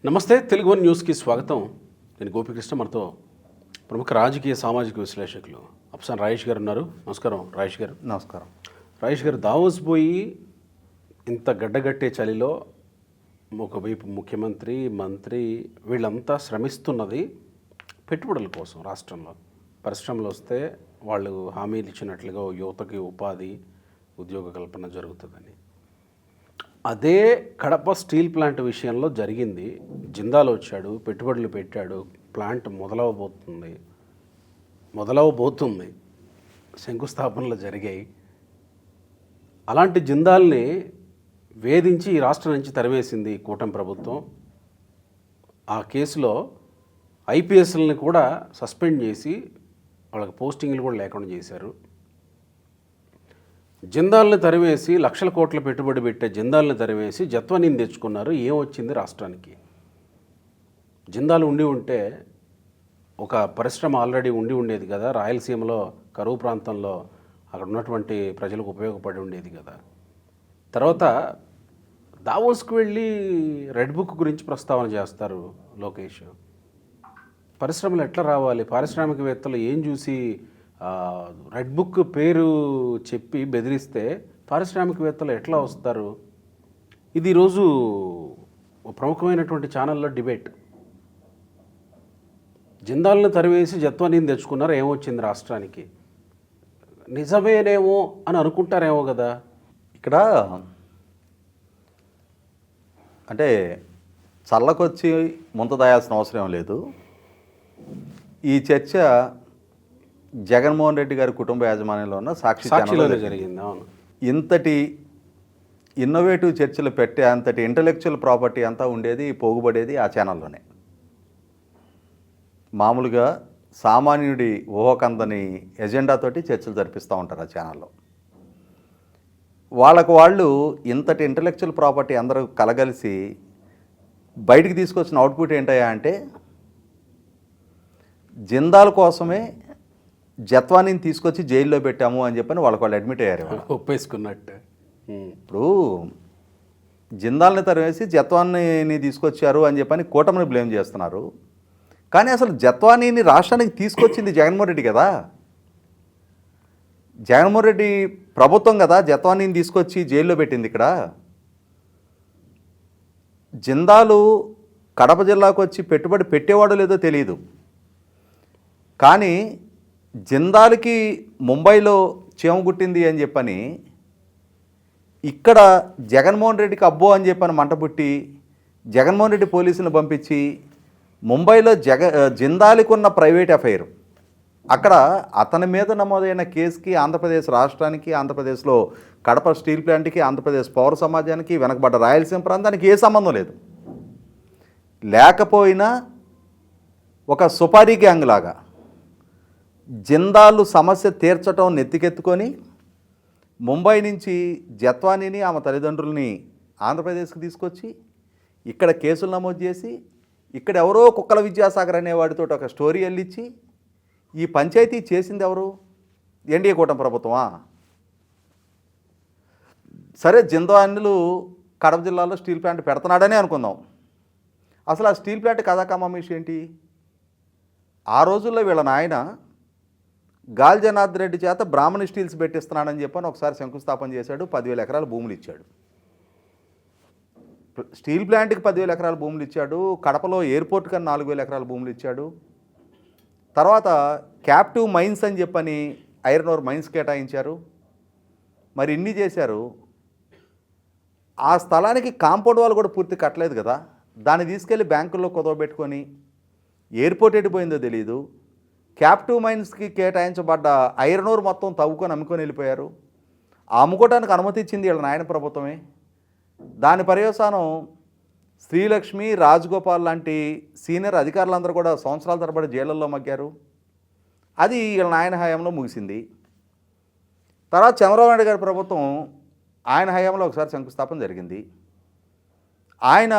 నమస్తే, తెలుగు వన్ న్యూస్కి స్వాగతం. నేను గోపికృష్ణ. మనతో ప్రముఖ రాజకీయ సామాజిక విశ్లేషకులు అఫ్సాన్ రాయేష్ గారు ఉన్నారు. నమస్కారం రాయేష్ గారు. నమస్కారం. రాయేష్ గారు, దావోస్ పోయి ఇంత గడ్డగట్టే చలిలో ఒకవైపు ముఖ్యమంత్రి, మంత్రి వీళ్ళంతా శ్రమిస్తున్నది పెట్టుబడుల కోసం. రాష్ట్రంలో పరిశ్రమలు వస్తే వాళ్ళు హామీలు ఇచ్చినట్లుగా యువతకి ఉపాధి, ఉద్యోగ కల్పన జరుగుతుందని. అదే కడప స్టీల్ ప్లాంట్ విషయంలో జరిగింది. జిందాల్ వచ్చాడు, పెట్టుబడులు పెట్టాడు, ప్లాంట్ మొదలవబోతుంది, శంకుస్థాపనలు జరిగాయి. అలాంటి జిందాల్ని వేధించి ఈ రాష్ట్రం నుంచి తరివేసింది కూటమి ప్రభుత్వం. ఆ కేసులో ఐపీఎస్లని కూడా సస్పెండ్ చేసి వాళ్ళకి పోస్టింగ్లు కూడా లేకుండా చేశారు. జిందాల్ని తరివేసి లక్షల కోట్ల పెట్టుబడి పెట్టే జిందాల్ని తరివేసి జత్వానీని తెచ్చుకున్నారు. ఏం వచ్చింది రాష్ట్రానికి? జిందాల్ ఉండి ఉంటే ఒక పరిశ్రమ ఆల్రెడీ ఉండేది కదా. రాయలసీమలో కరువు ప్రాంతంలో అక్కడ ఉన్నటువంటి ప్రజలకు ఉపయోగపడి ఉండేది కదా. తర్వాత దావోస్కి వెళ్ళి రెడ్ బుక్ గురించి ప్రస్తావన చేస్తారు లోకేష్. పరిశ్రమలు ఎట్లా రావాలి? పారిశ్రామికవేత్తలు ఏం చూసి రెడ్ బుక్ పేరు చెప్పి బెదిరిస్తే పారిశ్రామికవేత్తలు ఎట్లా వస్తారు? ఇది ఈరోజు ప్రముఖమైనటువంటి ఛానల్లో డిబేట్. జిందాల్ని తరివేసి జత్వానీని తెచ్చుకున్నారు, ఏమొచ్చింది రాష్ట్రానికి? నిజమేనేమో అని అనుకుంటారేమో కదా. ఇక్కడ అంటే చల్లకొచ్చి ముంత దాయాల్సిన అవసరం లేదు. ఈ చర్చ జగన్మోహన్ రెడ్డి గారి కుటుంబ యాజమాన్యంలో ఉన్న సాక్షిలో జరిగింది. అవును. ఇంతటి ఇన్నోవేటివ్ చర్చలు పెట్టే అంతటి ఇంటలెక్చువల్ ప్రాపర్టీ అంతా ఉండేది, పోగుబడేది ఆ ఛానల్లోనే. మామూలుగా సామాన్యుడి ఊహకందని ఎజెండాతోటి చర్చలు జరిపిస్తూ ఉంటారు ఆ ఛానల్లో. వాళ్ళు ఇంతటి ఇంటలెక్చువల్ ప్రాపర్టీ అందరూ కలగలిసి బయటికి తీసుకొచ్చిన అవుట్పుట్ ఏంటయ్యా అంటే, జిందాల్ కోసమే జత్వానీని తీసుకొచ్చి జైల్లో పెట్టాము అని చెప్పని వాళ్ళు అడ్మిట్ అయ్యారు. ఒప్పేసుకున్నట్టు. ఇప్పుడు జిందాల్ని తరివేసి జత్వానీని తీసుకొచ్చారు అని చెప్పని కూటమిని బ్లేమ్ చేస్తున్నారు. కానీ అసలు జత్వానీని రాష్ట్రానికి తీసుకొచ్చింది జగన్మోహన్ రెడ్డి కదా. జగన్మోహన్ రెడ్డి ప్రభుత్వం కదా జత్వానీని తీసుకొచ్చి జైల్లో పెట్టింది. ఇక్కడ జిందాలు కడప జిల్లాకు వచ్చి పెట్టుబడి పెట్టేవాడో లేదో తెలియదు. కానీ జిందాల్కి ముంబైలో చీమ గుట్టింది అని చెప్పని ఇక్కడ జగన్మోహన్ రెడ్డికి అబ్బో అని చెప్పని మంటపుట్టి జగన్మోహన్ రెడ్డి పోలీసులను పంపించి ముంబైలో జిందాల్కి ఉన్న ప్రైవేట్ ఎఫ్ఐఆర్ అక్కడ అతని మీద నమోదైన కేసుకి ఆంధ్రప్రదేశ్ రాష్ట్రానికి, ఆంధ్రప్రదేశ్లో కడప స్టీల్ ప్లాంట్కి, ఆంధ్రప్రదేశ్ పౌర సమాజానికి, వెనకబడ్డ రాయలసీమ ప్రాంతానికి ఏ సంబంధం లేదు. లేకపోయినా ఒక సుపారీ గ్యాంగ్ లాగా జిందాల్ సమస్య తీర్చడం నెత్తికెత్తుకొని ముంబై నుంచి జత్వానీని, ఆమె తల్లిదండ్రుల్ని ఆంధ్రప్రదేశ్కి తీసుకొచ్చి ఇక్కడ కేసులు నమోదు చేసి ఇక్కడ ఎవరో కుక్కల విద్యాసాగర్ అనేవాడితో ఒక స్టోరీ అల్లిచ్చి ఈ పంచాయతీ చేసింది ఎవరు? ఎన్డీఏ కూటమి ప్రభుత్వమా? సరే, జిందాల్లు కడప జిల్లాలో స్టీల్ ప్లాంట్ పెడుతున్నాడని అనుకుందాం. అసలు ఆ స్టీల్ ప్లాంట్ కథాకమామేష్ ఏంటి? ఆ రోజుల్లో వీళ్ళ నాయన గాలి జనార్దన్ రెడ్డి చేత బ్రాహ్మణ స్టీల్స్ పెట్టిస్తున్నాడని చెప్పని ఒకసారి శంకుస్థాపన చేశాడు. 10,000 ఎకరాల భూములు ఇచ్చాడు. స్టీల్ ప్లాంట్కి 10,000 ఎకరాల భూములు ఇచ్చాడు. కడపలో ఎయిర్పోర్ట్ కన్నా 4,000 ఎకరాల భూములు ఇచ్చాడు. తర్వాత క్యాప్టివ్ మైన్స్ అని చెప్పని ఐరన్ ఓర్ మైన్స్ కేటాయించారు. మరి ఇన్ని చేశారు. ఆ స్థలానికి కాంపౌండ్ వాళ్ళు కూడా పూర్తి కట్టలేదు కదా. దాన్ని తీసుకెళ్ళి బ్యాంకుల్లో కుదవబెట్టుకొని ఎయిర్పోర్ట్ ఎడిపోయిందో తెలియదు. క్యాప్టివ్ మైన్స్కి కేటాయించబడ్డ ఐరన్ ఓర్ మొత్తం తవ్వుకొని అమ్ముకొని వెళ్ళిపోయారు. ఆ అమ్ముకోవడానికి అనుమతి ఇచ్చింది వీళ్ళ నాయన ప్రభుత్వమే. దాని పర్యవసానం శ్రీలక్ష్మి, రాజగోపాల్ లాంటి సీనియర్ అధికారులందరూ కూడా సంవత్సరాల తరబడి జైళ్ళల్లో మగ్గారు. అది వీళ్ళ నాయన హయాంలో ముగిసింది. తర్వాత చంద్రబాబు నాయుడు గారి ప్రభుత్వం ఆయన హయాంలో ఒకసారి శంకుస్థాపన జరిగింది. ఆయన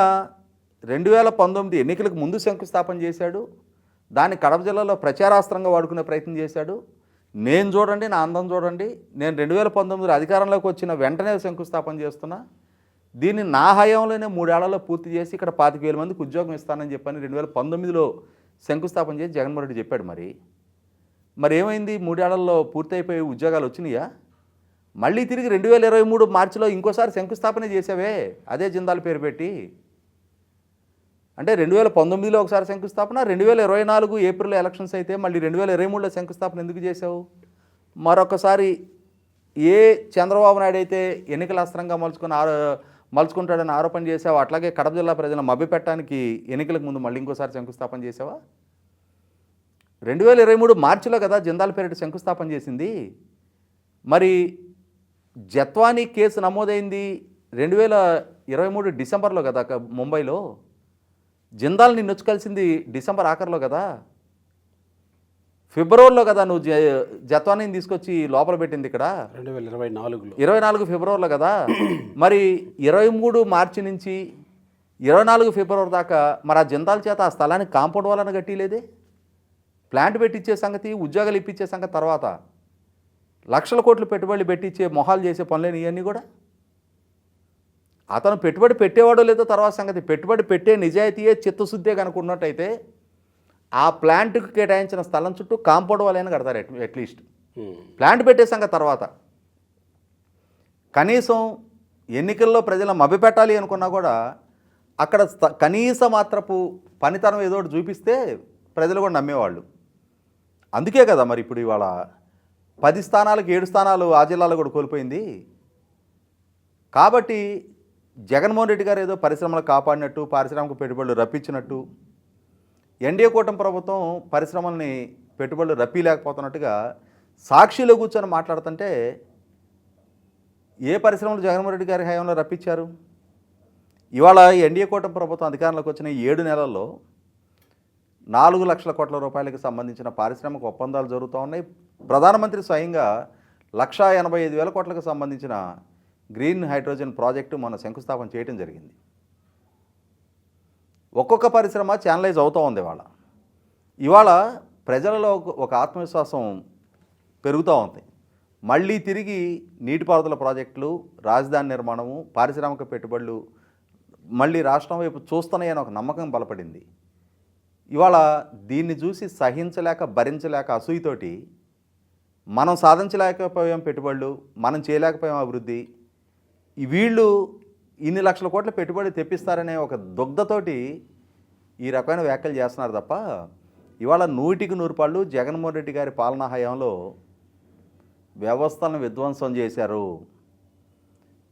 2019 ఎన్నికలకు ముందు శంకుస్థాపన చేశాడు. దాన్ని కడప జిల్లాలో ప్రచారాస్త్రంగా వాడుకునే ప్రయత్నం చేశాడు. నేను చూడండి, నా అందం చూడండి, నేను 2019 అధికారంలోకి వచ్చిన వెంటనే శంకుస్థాపన చేస్తున్నా, దీన్ని నా హయాంలోనే 3 ఏళ్లలో పూర్తి చేసి ఇక్కడ 25,000 మందికి ఉద్యోగం ఇస్తానని చెప్పని 2019లో శంకుస్థాపన చేసి జగన్మోహన్ రెడ్డి చెప్పాడు. మరి ఏమైంది? 3 ఏళ్లలో పూర్తయిపోయి ఉద్యోగాలు వచ్చినాయా? మళ్ళీ తిరిగి 2023 మార్చిలో ఇంకోసారి శంకుస్థాపన చేసావే అదే జిందాల్ పేరు పెట్టి. అంటే 2019లో ఒకసారి శంకుస్థాపన, 2024 ఏప్రిల్లో ఎలక్షన్స్ అయితే మళ్ళీ 2023లో శంకుస్థాపన ఎందుకు చేసావు? మరొకసారి ఏ చంద్రబాబు నాయుడు అయితే ఎన్నికల అస్త్రంగా మలుచుకుంటాడని ఆరోపణ చేసావు, అట్లాగే కడప జిల్లా ప్రజలను మభ్యపెట్టడానికి ఎన్నికలకు ముందు మళ్ళీ ఇంకోసారి శంకుస్థాపన చేసావా? 2023 మార్చిలో కదా జిందాల్ పేరిట శంకుస్థాపన చేసింది. మరి జత్వానీ కేసు నమోదైంది 2023 డిసెంబర్లో కదా ముంబైలో. జిందాల్ నిన్ను వచ్చి కలిసింది డిసెంబర్ ఆఖరిలో కదా, ఫిబ్రవరిలో కదా నువ్వు జత్వానీని తీసుకొచ్చి లోపల పెట్టింది ఇక్కడ 24 ఫిబ్రవరిలో కదా. మరి 23 మార్చి నుంచి 24 ఫిబ్రవరి దాకా మరి ఆ జిందాల్ చేత ఆ స్థలానికి కాంపౌండ్ వాళ్ళని కట్టిలేదే. ప్లాంట్ పెట్టించే సంగతి, ఉద్యోగాలు ఇప్పించే సంగతి తర్వాత, లక్షల కోట్లు పెట్టుబడులు పెట్టించే మొహాలు చేసే పనులేని ఇవన్నీ కూడా. అతను పెట్టుబడి పెట్టేవాడో లేదో తర్వాత సంగతి. పెట్టుబడి పెట్టే నిజాయితీయే చిత్తశుద్ధే కనుక ఉన్నట్టయితే ఆ ప్లాంట్కి కేటాయించిన స్థలం చుట్టూ కాంపౌండ్ వాళ్ళైనా కడతారు అట్లీస్ట్. ప్లాంట్ పెట్టే సంగతి తర్వాత. కనీసం ఎన్నికల్లో ప్రజలను మభ్యపెట్టాలి అనుకున్నా కూడా అక్కడ కనీస మాత్రపు పనితనం ఏదో ఒకటి చూపిస్తే ప్రజలు కూడా నమ్మేవాళ్ళు. అందుకే కదా మరి ఇప్పుడు ఇవాళ 10 స్థానాలకు 7 స్థానాలు ఆ జిల్లాలో కూడా కోల్పోయింది. కాబట్టి జగన్మోహన్ రెడ్డి గారు ఏదో పరిశ్రమలు కాపాడినట్టు, పారిశ్రామిక పెట్టుబడులు రప్పించినట్టు, ఎన్డీఏ కూటమి ప్రభుత్వం పరిశ్రమల్ని పెట్టుబడులు రప్పిలేకపోతున్నట్టుగా సాక్షిలో కూర్చొని మాట్లాడుతుంటే ఏ పరిశ్రమలు జగన్మోహన్ రెడ్డి గారి హయాంలో రప్పించారు? ఇవాళ ఎన్డీఏ కూటమి ప్రభుత్వం అధికారంలోకి వచ్చిన 7 నెలల్లో 4 లక్షల కోట్ల రూపాయలకు సంబంధించిన పారిశ్రామిక ఒప్పందాలు జరుగుతూ ఉన్నాయి. ప్రధానమంత్రి స్వయంగా 1,85,000 కోట్లకు సంబంధించిన గ్రీన్ హైడ్రోజన్ ప్రాజెక్టు మొన్న శంకుస్థాపన చేయడం జరిగింది. ఒక్కొక్క పరిశ్రమ ఛానలైజ్ అవుతూ ఉంది. ఇవాళ ప్రజలలో ఒక ఆత్మవిశ్వాసం పెరుగుతూ ఉంది. మళ్ళీ తిరిగి నీటిపారుదల ప్రాజెక్టులు, రాజధాని నిర్మాణము, పారిశ్రామిక పెట్టుబడులు మళ్ళీ రాష్ట్రం వైపు చూస్తున్నాయని ఒక నమ్మకం బలపడింది. ఇవాళ దీన్ని చూసి సహించలేక, భరించలేక, అసూయతోటి మనం సాధించలేకపోయాం పెట్టుబడులు, మనం చేయలేకపోయాం అభివృద్ధి, వీళ్ళు ఇన్ని లక్షల కోట్ల పెట్టుబడి తెప్పిస్తారనే ఒక దుగ్ధతోటి ఈ రకమైన వ్యాఖ్యలు చేస్తున్నారు తప్ప ఇవాళ 100కి 100 పాళ్ళు జగన్మోహన్ రెడ్డి గారి పాలనా హయాంలో వ్యవస్థలను విధ్వంసం చేశారు.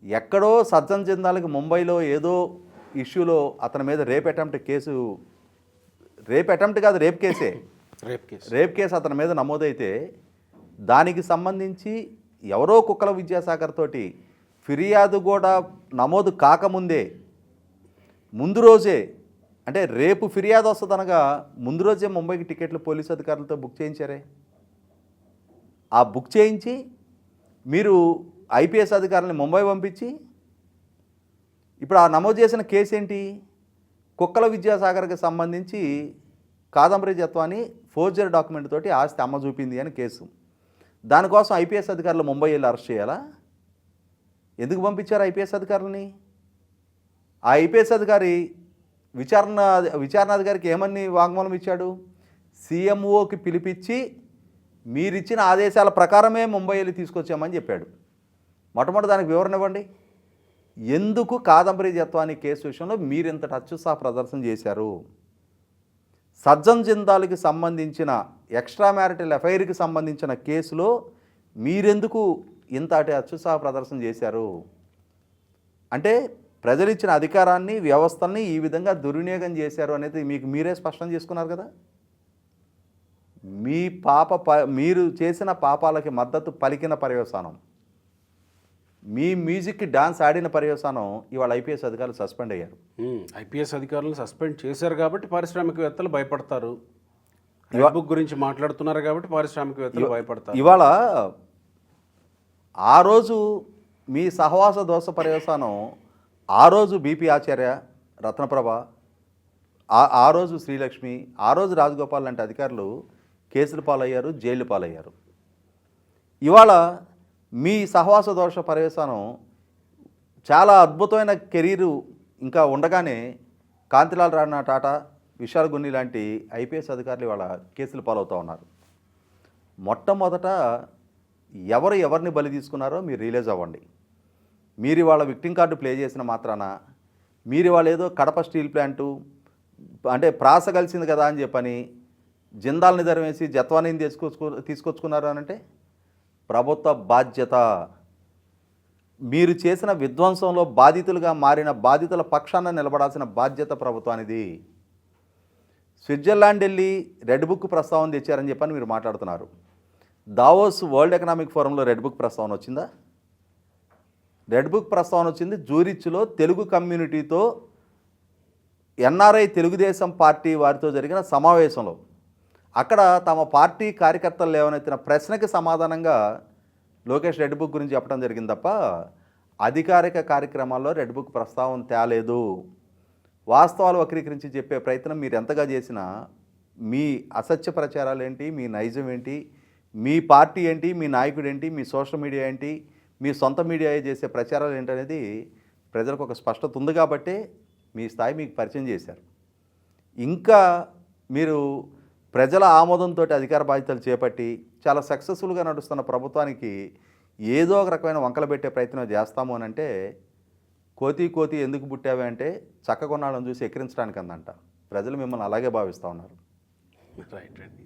ఎక్కడో సజ్జన్ జిందాల్కి ముంబైలో ఏదో ఇష్యూలో అతని మీద రేప్ అటెంప్ట్ కాదు, రేప్ కేసు అతని మీద నమోదైతే దానికి సంబంధించి ఎవరో కుక్కల విద్యాసాగర్ తోటి ఫిర్యాదు కూడా నమోదు కాకముందే ముందు రోజే, అంటే రేపు ఫిర్యాదు వస్తుందనగా ముందు రోజే ముంబైకి టికెట్లు పోలీసు అధికారులతో బుక్ చేయించారే. ఆ బుక్ చేయించి మీరు ఐపీఎస్ అధికారులని ముంబై పంపించి ఇప్పుడు ఆ నమోదు చేసిన కేసు ఏంటి? కుక్కల విద్యాసాగర్కి సంబంధించి కాదంబరి జత్వాని ఫోర్జరీ డాక్యుమెంట్ తోటి ఆస్తి అమ్మ చూపింది అని కేసు. దానికోసం ఐపీఎస్ అధికారులు ముంబై వెళ్ళి అరెస్ట్ చేయాలా? ఎందుకు పంపించారు ఐపీఎస్ అధికారులని? ఆ ఐపీఎస్ అధికారి విచారణాధికారికి ఏమని వాంగ్మూలం ఇచ్చాడు? సీఎంఓకి పిలిపించి మీరిచ్చిన ఆదేశాల ప్రకారమే ముంబై వెళ్ళి తీసుకొచ్చామని చెప్పాడు. మొట్టమొదటి దానికి వివరణ ఇవ్వండి. ఎందుకు కాదంబరి జత్వాని కేసు విషయంలో మీరింత అత్యుత్సాహ ప్రదర్శన చేశారు? సజ్జన్ జిందాల్కి సంబంధించిన ఎక్స్ట్రా మ్యారిటల్ అఫైర్కి సంబంధించిన కేసులో మీరెందుకు ఇంతటి అత్యుత్సాహ ప్రదర్శన చేశారు? అంటే ప్రజలు ఇచ్చిన అధికారాన్ని, వ్యవస్థల్ని ఈ విధంగా దుర్వినియోగం చేశారు అనేది మీకు మీరే స్పష్టం చేసుకున్నారు కదా. మీరు చేసిన పాపాలకి మద్దతు పలికిన పర్యవసానం, మీ మ్యూజిక్కి డాన్స్ ఆడిన పర్యవసానం ఇవాళ ఐపీఎస్ అధికారులు సస్పెండ్ అయ్యారు. ఐపీఎస్ అధికారులను సస్పెండ్ చేశారు కాబట్టి పారిశ్రామికవేత్తలు భయపడతారు. బుక్ గురించి మాట్లాడుతున్నారు కాబట్టి పారిశ్రామికవేత్తలు భయపడతారు. ఇవాళ ఆ రోజు మీ సహవాస దోష పర్యవసానం, ఆ రోజు బీపీ ఆచార్య, రత్నప్రభ, ఆ రోజు శ్రీలక్ష్మి, ఆ రోజు రాజగోపాల్ లాంటి అధికారులు కేసులు పాలయ్యారు, జైలు పాలయ్యారు. ఇవాళ మీ సహవాస దోష పర్యవసానం చాలా అద్భుతమైన కెరీరు ఇంకా ఉండగానే కాంతిలాల్ రాణా టాటా, విశాల్ గున్ని లాంటి ఐపీఎస్ అధికారులు వాళ్ళ కేసులు పాలవుతూ ఉన్నారు. మొట్టమొదట ఎవరిని బలి తీసుకున్నారో మీరు రియలైజ్ అవ్వండి. మీరు వాళ్ళ విక్టింగ్ కార్డు ప్లే చేసిన మాత్రాన మీరు వాళ్ళు ఏదో కడప స్టీల్ ప్లాంటు అంటే ప్రాస కలిసింది కదా అని చెప్పని జిందాల్ని ధరవేసి జత్వానీని తీసుకొచ్చుకున్నారు అని అంటే ప్రభుత్వ బాధ్యత. మీరు చేసిన విధ్వంసంలో బాధితులుగా మారిన బాధితుల పక్షాన నిలబడాల్సిన బాధ్యత ప్రభుత్వానిది. స్విట్జర్లాండ్ వెళ్ళి రెడ్ బుక్ ప్రస్తావన తెచ్చారని చెప్పని మీరు మాట్లాడుతున్నారు. దావోస్ వరల్డ్ ఎకనామిక్ ఫోరంలో రెడ్ బుక్ ప్రస్తావన వచ్చిందా? రెడ్ బుక్ ప్రస్తావన వచ్చింది జూరిచ్లో తెలుగు కమ్యూనిటీతో ఎన్ఆర్ఐ తెలుగుదేశం పార్టీ వారితో జరిగిన సమావేశంలో. అక్కడ తమ పార్టీ కార్యకర్తలు లేవనెత్తిన ప్రశ్నకి సమాధానంగా లోకేష్ రెడ్ బుక్ గురించి చెప్పడం జరిగింది తప్ప అధికారిక కార్యక్రమాల్లో రెడ్ బుక్ ప్రస్తావన తేలేదు. వాస్తవాలు వక్రీకరించి చెప్పే ప్రయత్నం మీరు ఎంతగా చేసినా మీ అసత్య ప్రచారాలు ఏంటి, మీ నైజం ఏంటి, మీ పార్టీ ఏంటి, మీ నాయకుడు ఏంటి, మీ సోషల్ మీడియా ఏంటి, మీ సొంత మీడియా చేసే ప్రచారాలు ఏంటనేది ప్రజలకు ఒక స్పష్టత ఉంది కాబట్టే మీ స్థాయి మీకు పరిచయం చేశారు. ఇంకా మీరు ప్రజల ఆమోదంతో అధికార బాధ్యతలు చేపట్టి చాలా సక్సెస్ఫుల్గా నడుస్తున్న ప్రభుత్వానికి ఏదో ఒక రకమైన వంకలు పెట్టే ప్రయత్నం చేస్తాము అని అంటే కోతి ఎందుకు పుట్టావే అంటే చక్క కొన్నాళ్ళని చూసి ఎక్కిరించడానికి అందంట. ప్రజలు మిమ్మల్ని అలాగే భావిస్తూ ఉన్నారు. రైట్ అండి.